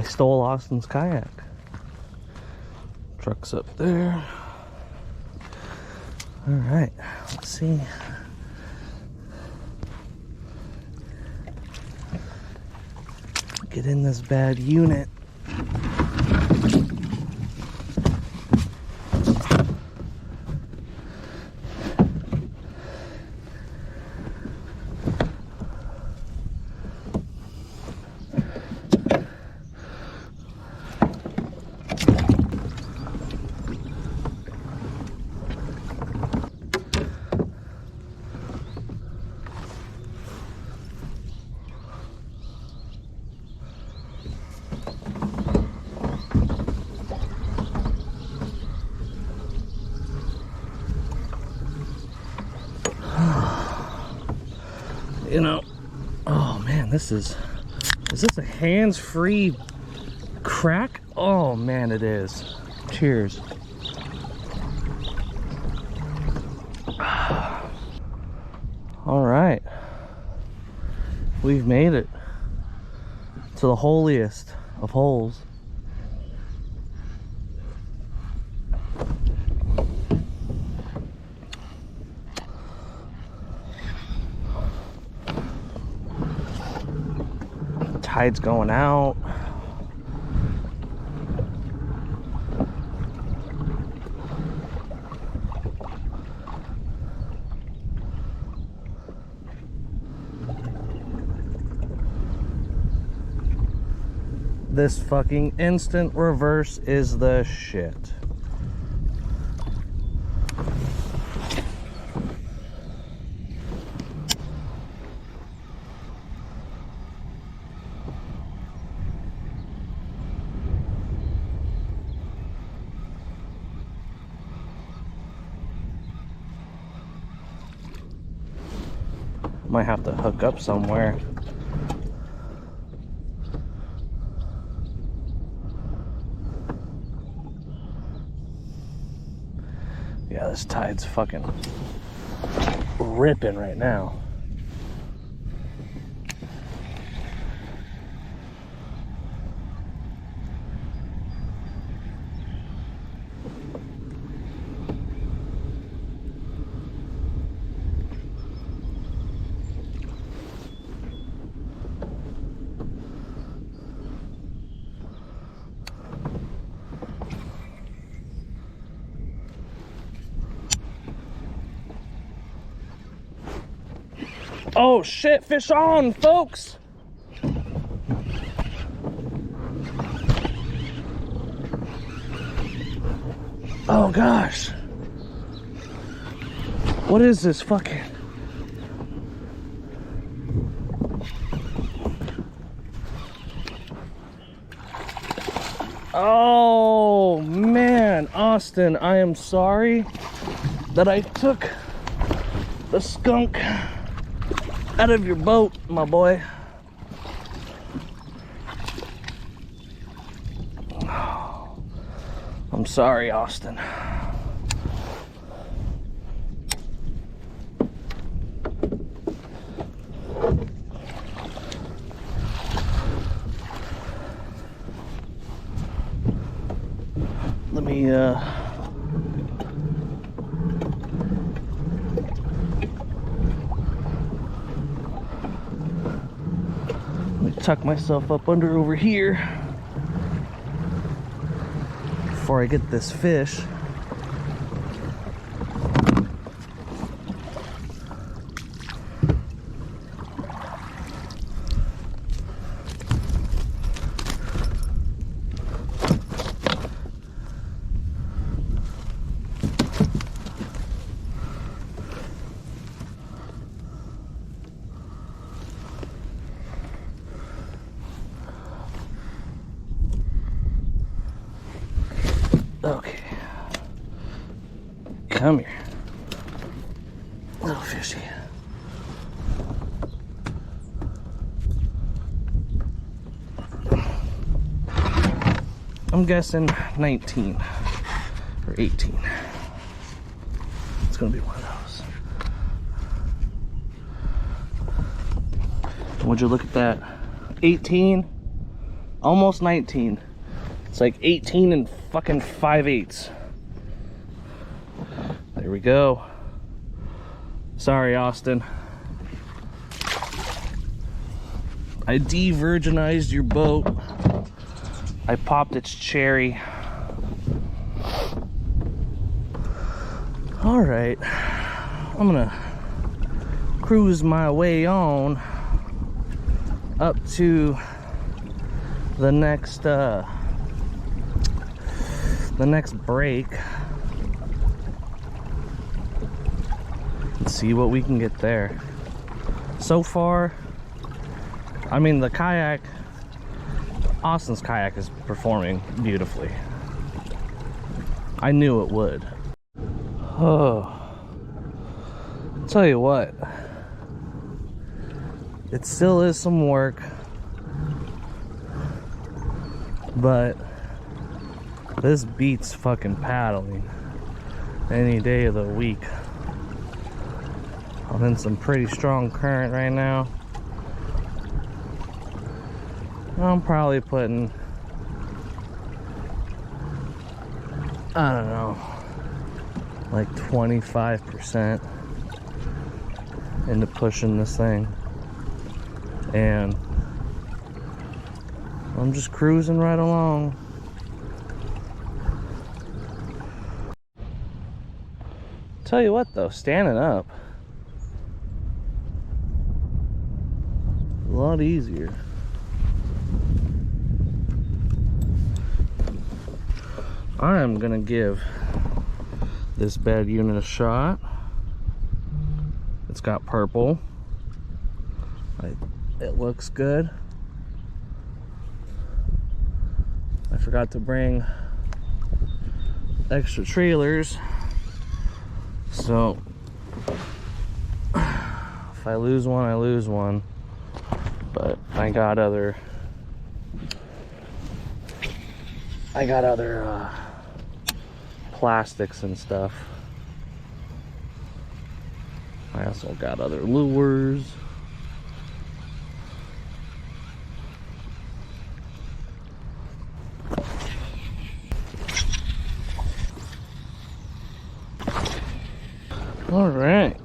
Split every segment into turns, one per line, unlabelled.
stole Austin's kayak. Truck's up there. All right, let's see. Get in this bad unit. You know, oh man, is this a hands-free crack? Oh man, it is. Cheers. All right, we've made it to the holiest of holes. Tide's going out. This fucking instant reverse is the shit. Might have to hook up somewhere. Yeah, this tide's fucking ripping right now. Oh shit, fish on, folks! Oh gosh. What is this fucking... Oh man, Austin, I am sorry that I took the skunk out of your boat, my boy. I'm sorry, Austin. Let me tuck myself up under over here before I get this fish. Okay, come here, little fishy. I'm guessing 19 or 18. It's gonna be one of those. Would you look at that? 18 Almost 19. It's like 18 and fucking 5/8. There we go. Sorry, Austin. I de-virginized your boat. I popped its cherry. All right, I'm gonna cruise my way on up to the next break and see what we can get there. So far, I mean, the kayak, Austin's kayak is performing beautifully. I knew it would. Oh, tell you what, it still is some work, but this beats fucking paddling any day of the week. I'm in some pretty strong current right now. I'm probably putting, I don't know, like 25% into pushing this thing, and I'm just cruising right along. Tell you what though, standing up, a lot easier. I am gonna give this bed unit a shot. It's got purple. It looks good. I forgot to bring extra trailers, so if I lose one, I lose one. But I got other plastics and stuff. I also got other lures. All right.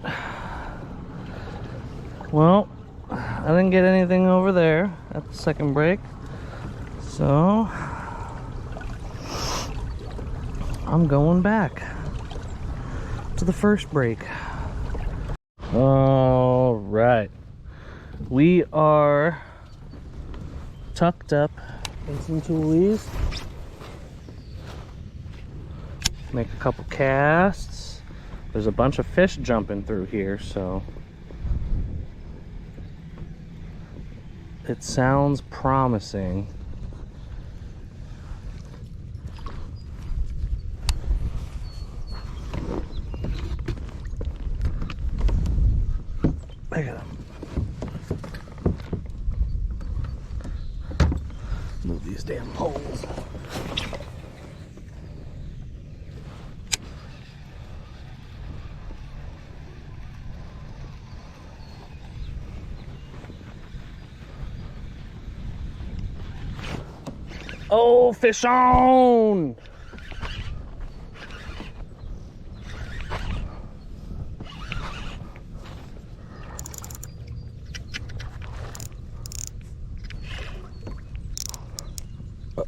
Well, I didn't get anything over there at the second break, so I'm going back to the first break. All right, we are tucked up in some toolies. Make a couple casts. There's a bunch of fish jumping through here, so it sounds promising. Look at them. Move these damn poles. Oh, fish on!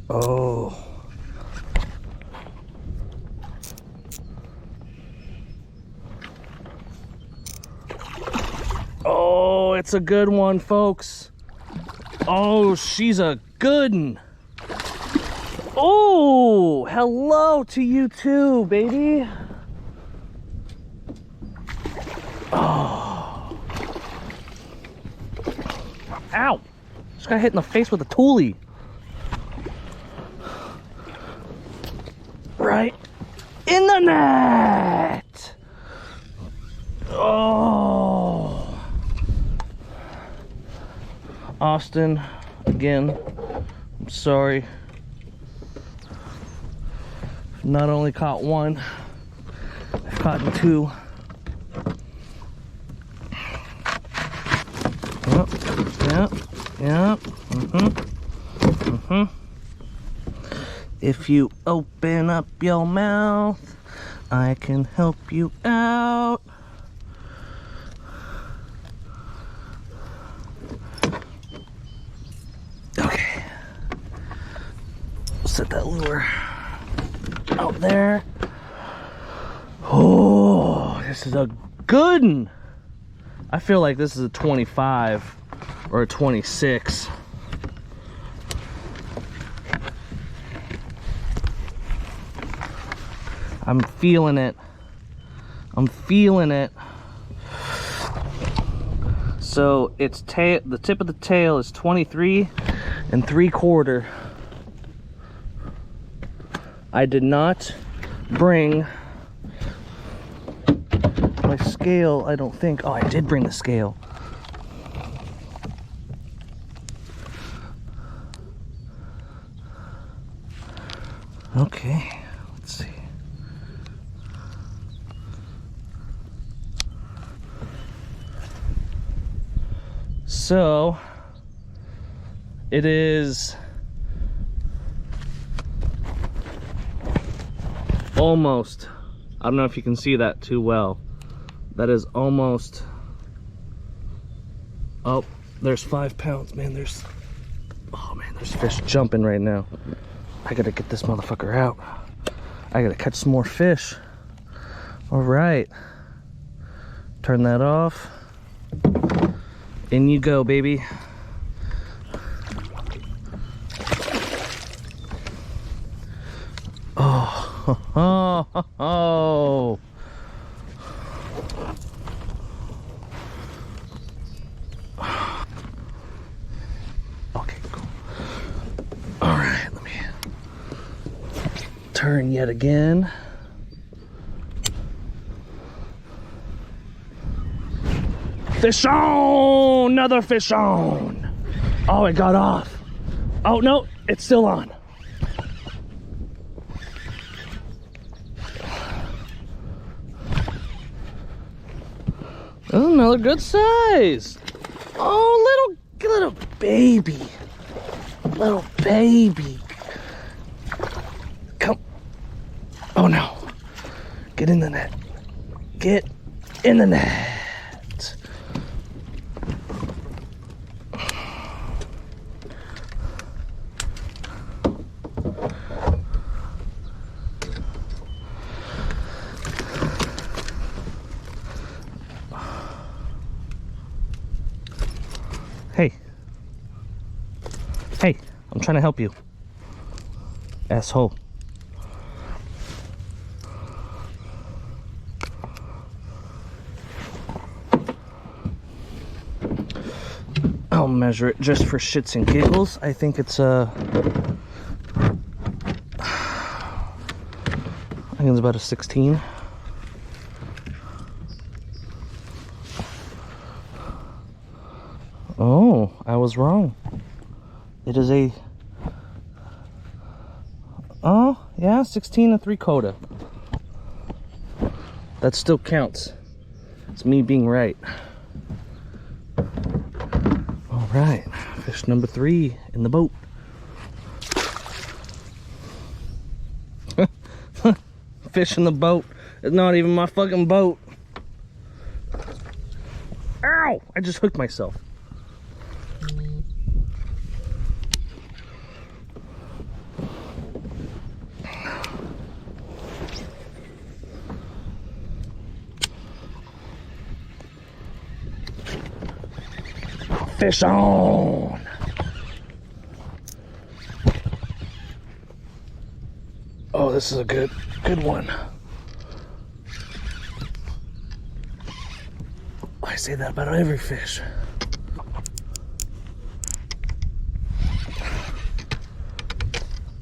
Oh. Oh, it's a good one, folks. Oh, she's a good one. Oh, hello to you too, baby. Oh. Ow. Just got hit in the face with a toolie. Right in the net. Oh. Austin, again, I'm sorry. Not only caught one, I've caught two. Yep. If you open up your mouth, I can help you out. Okay. Set that lure out there. Oh, this is a good one. I feel like this is a 25 or a 26. I'm feeling it. I'm feeling it. So it's the tip of the tail is 23 3/4. I did not bring my scale, I don't think. Oh, I did bring the scale. Okay, let's see. So it is almost, I don't know if you can see that too well. That is almost, oh, there's 5 pounds, man. There's, oh man, there's fish jumping right now. I gotta get this motherfucker out. I gotta catch some more fish. All right, turn that off. In you go, baby. Oh, oh, oh, oh. Okay, cool. All right, let me turn yet again. Fish on! Another fish on! Oh, it got off. Oh, no, it's still on. Oh, another good size. Oh, little baby. Little baby. Come. Oh, no. Get in the net. Get in the net. Hey, I'm trying to help you, asshole. I'll measure it just for shits and giggles. I think it's I think it's about a 16. Oh, I was wrong. It is a, oh yeah, 16 3/4. That still counts. It's me being right. All right, fish number 3 in the boat. Fish in the boat. It's not even my fucking boat. Ow! I just hooked myself. Fish on! Oh, this is a good one. I say that about every fish.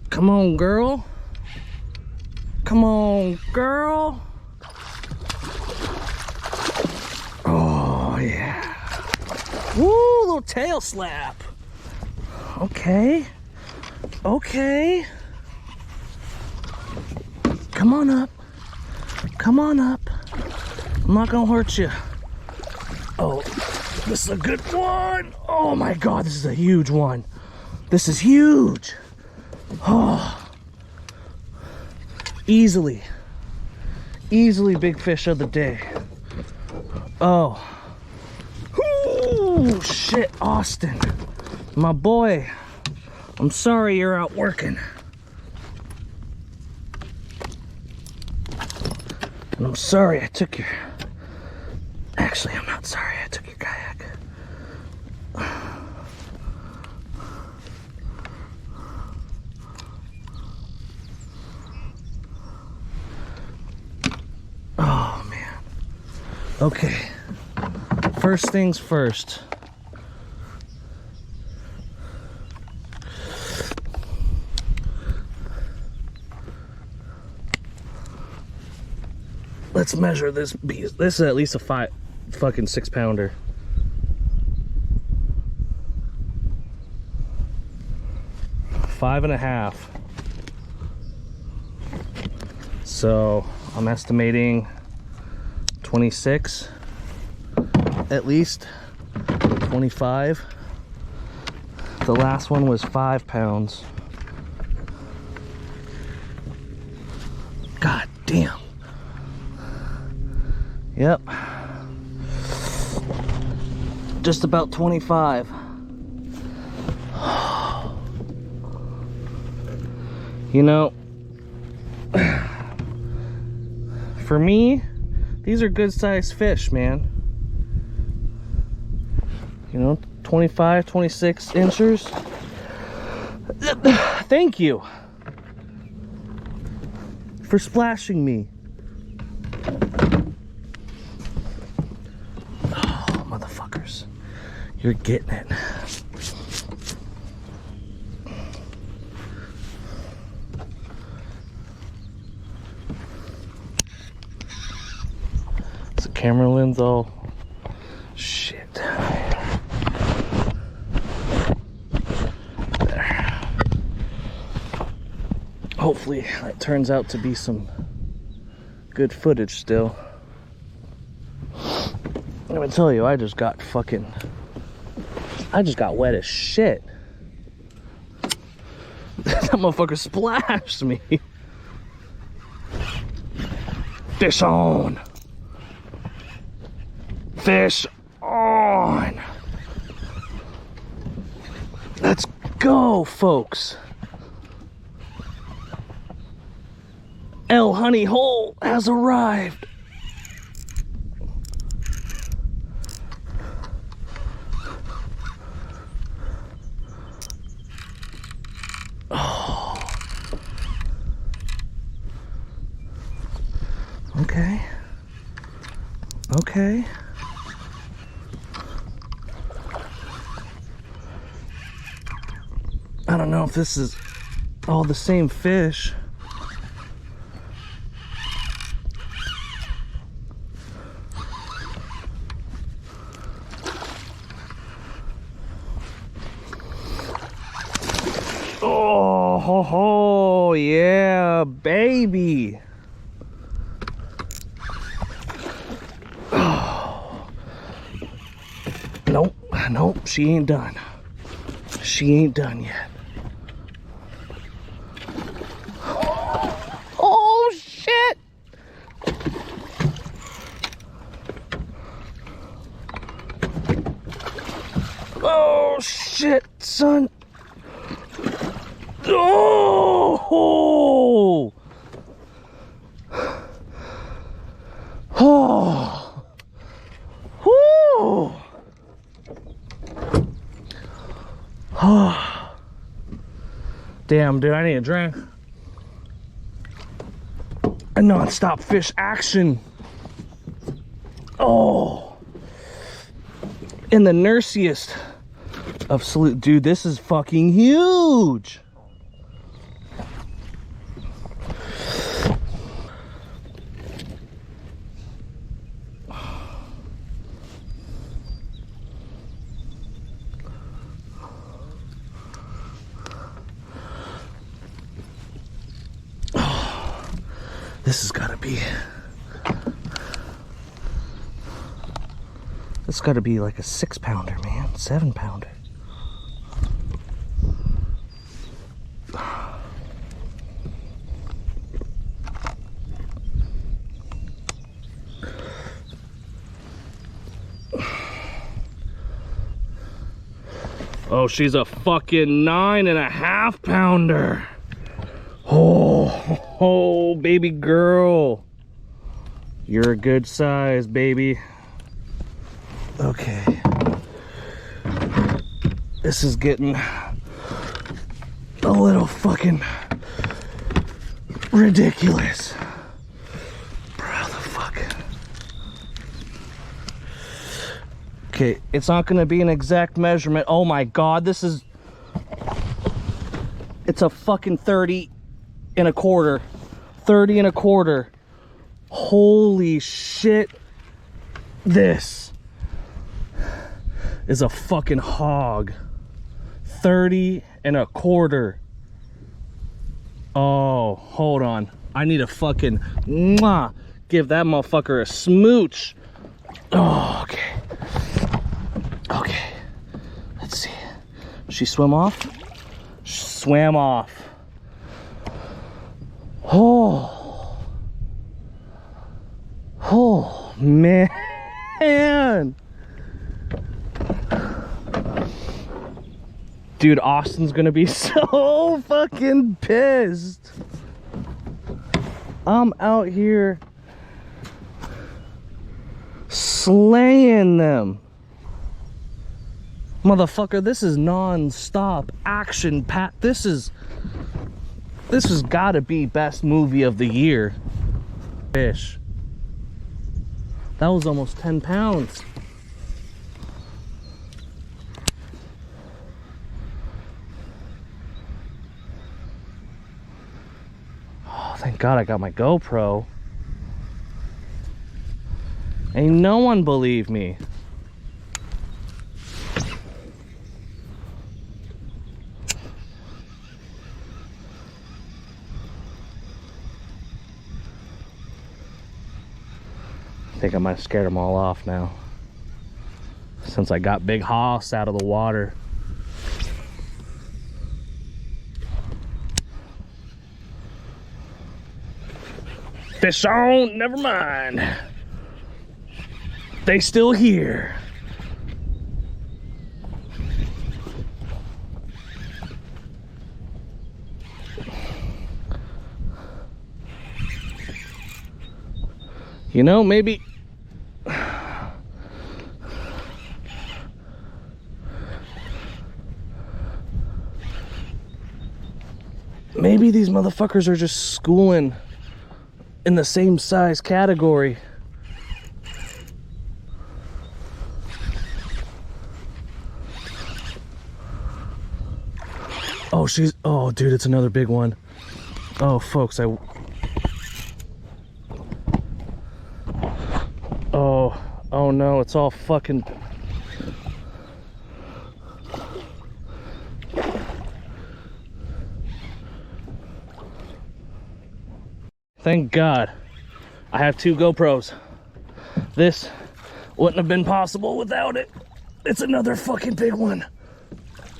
Come on, girl. Come on, girl. Oh, yeah. Woo, little tail slap. Okay. Okay. Come on up. Come on up. I'm not gonna hurt you. Oh, this is a good one. Oh my God, this is a huge one. This is huge. Oh, easily big fish of the day. Oh, ooh, shit, Austin, my boy, I'm sorry you're out working. And I'm sorry I took your, actually I'm not sorry I took your kayak. Oh man. Okay. First things first. Let's measure this beast. This is at least a 6-pounder. Five and a half. So I'm estimating 26, at least 25. The last one was 5 pounds. God damn. Yep. Just about 25. You know, for me, these are good sized fish, man. You know, 25, 26 inches. Thank you for splashing me. Oh, motherfuckers. You're getting it. Is the camera lens all shit? There. Hopefully that turns out to be some good footage still. I'm gonna tell you, I just got wet as shit. That motherfucker splashed me. Fish on. Fish on. Let's go, folks. El Honey Hole has arrived. Oh. Okay. Okay. I don't know if this is all the same fish. Oh, ho, ho, yeah, baby. Oh. Nope, nope, she ain't done. She ain't done yet. Oh, shit. Oh, shit, son. Oh! Oh! Whoo! Oh! Damn, dude, I need a drink. A non-stop fish action. Oh! In the nursiest of salute. Dude, this is fucking huge! This has gotta be, it's gotta be like a 6-pounder, man, 7-pounder. Oh, she's a fucking 9.5 pounder. Oh, baby girl. You're a good size, baby. Okay. This is getting a little fucking ridiculous. Bro, the fuck. Okay, it's not gonna be an exact measurement. Oh my God, this is... It's a fucking 30.25. 30.25. Holy shit. This is a fucking hog. 30.25. Oh, hold on. I need to fucking give that motherfucker a smooch. Oh, okay. Okay. Let's see. She swim off? She swam off. Oh. Oh, man. Dude, Austin's gonna be so fucking pissed. I'm out here slaying them. Motherfucker, this is non-stop action pat. This has gotta be best movie of the year. Fish. That was almost 10 pounds. Oh, thank God I got my GoPro. Ain't no one believe me. I think I might have scared them all off now, since I got Big Hoss out of the water. Fish on, never mind. They still here. You know, maybe these motherfuckers are just schooling in the same size category. Oh, oh, dude, it's another big one. Oh, folks, oh no, it's all fucking... Thank God I have 2 GoPros. This wouldn't have been possible without it. It's another fucking big one.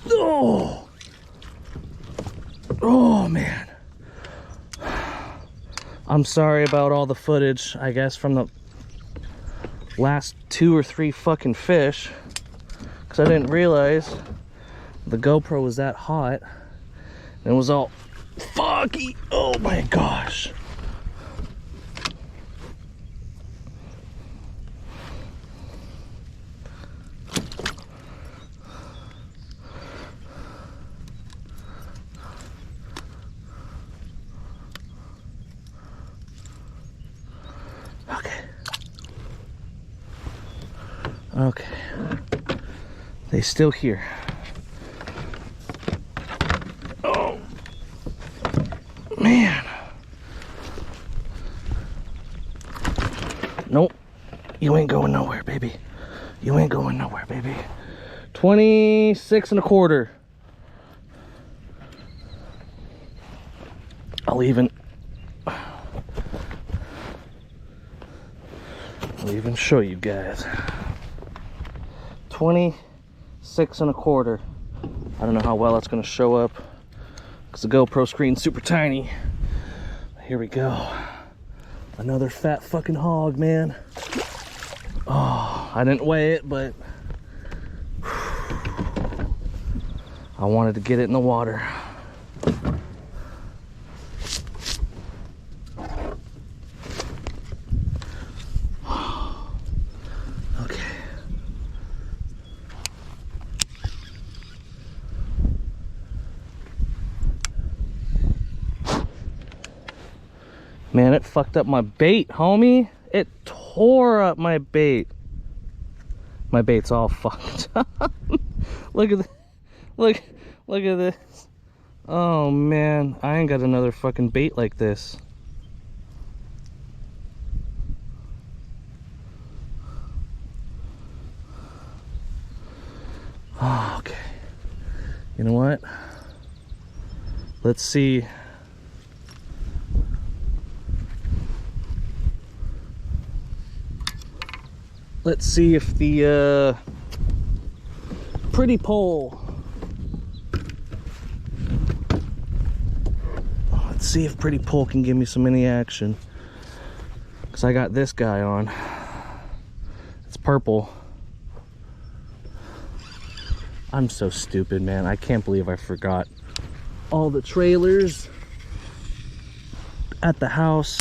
Oh, oh man. I'm sorry about all the footage, I guess, from the last 2 or 3 fucking fish, because I didn't realize the GoPro was that hot and it was all foggy. Oh my gosh. Okay, they still here. Oh man, nope, you ain't going nowhere, baby. You ain't going nowhere, baby. 26.25. I'll even show you guys. 26.25. I don't know how well that's going to show up because the GoPro screen's super tiny. Here we go. Another fat fucking hog, man. Oh, I didn't weigh it, but I wanted to get it in the water. Okay. Man, it fucked up my bait, homie. It tore up my bait. My bait's all fucked up. Look at this. Look at this. Oh man, I ain't got another fucking bait like this. Oh, okay. You know what? Let's see. Let's see if the pretty pole. Let's see if pretty pole can give me some mini action. Cause I got this guy on. It's purple. I'm so stupid, man. I can't believe I forgot all the trailers at the house.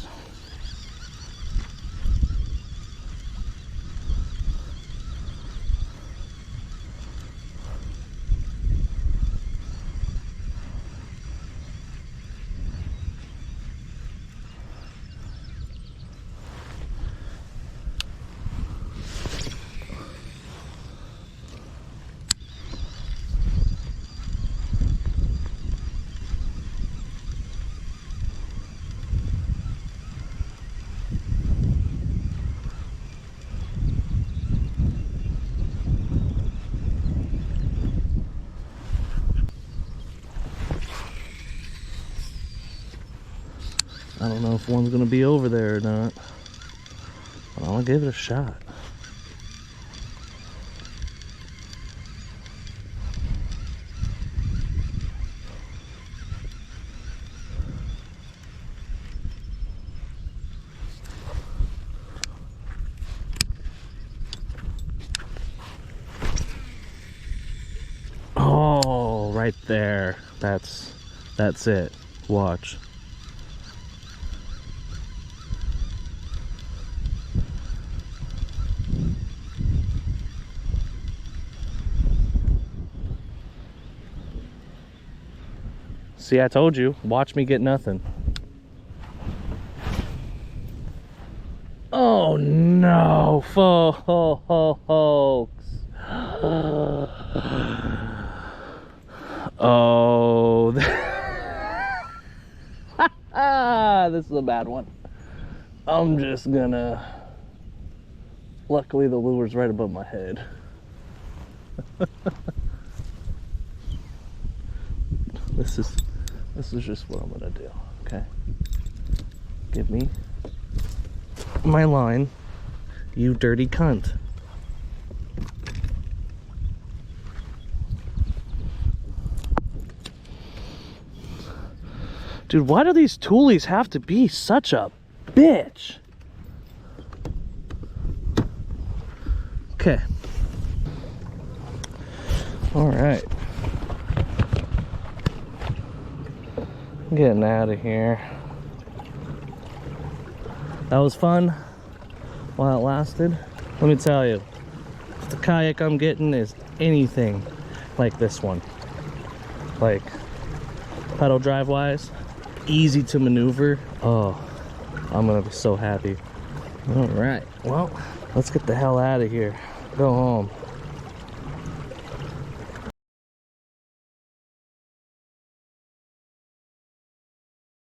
I don't know if one's gonna be over there or not, but I'll give it a shot. Oh, right there. That's it. Watch. See, I told you. Watch me get nothing. Oh no, folks. Oh, this is a bad one. I'm just gonna. Luckily, the lure's right above my head. This is just what I'm gonna do. Okay. Give me my line, you dirty cunt. Dude, why do these toolies have to be such a bitch? Okay. All right. Getting out of here. That was fun while it lasted. Let me tell you, if the kayak I'm getting is anything like this one, like pedal drive wise, easy to maneuver, oh, I'm gonna be so happy. All right, well, let's get the hell out of here. Go home.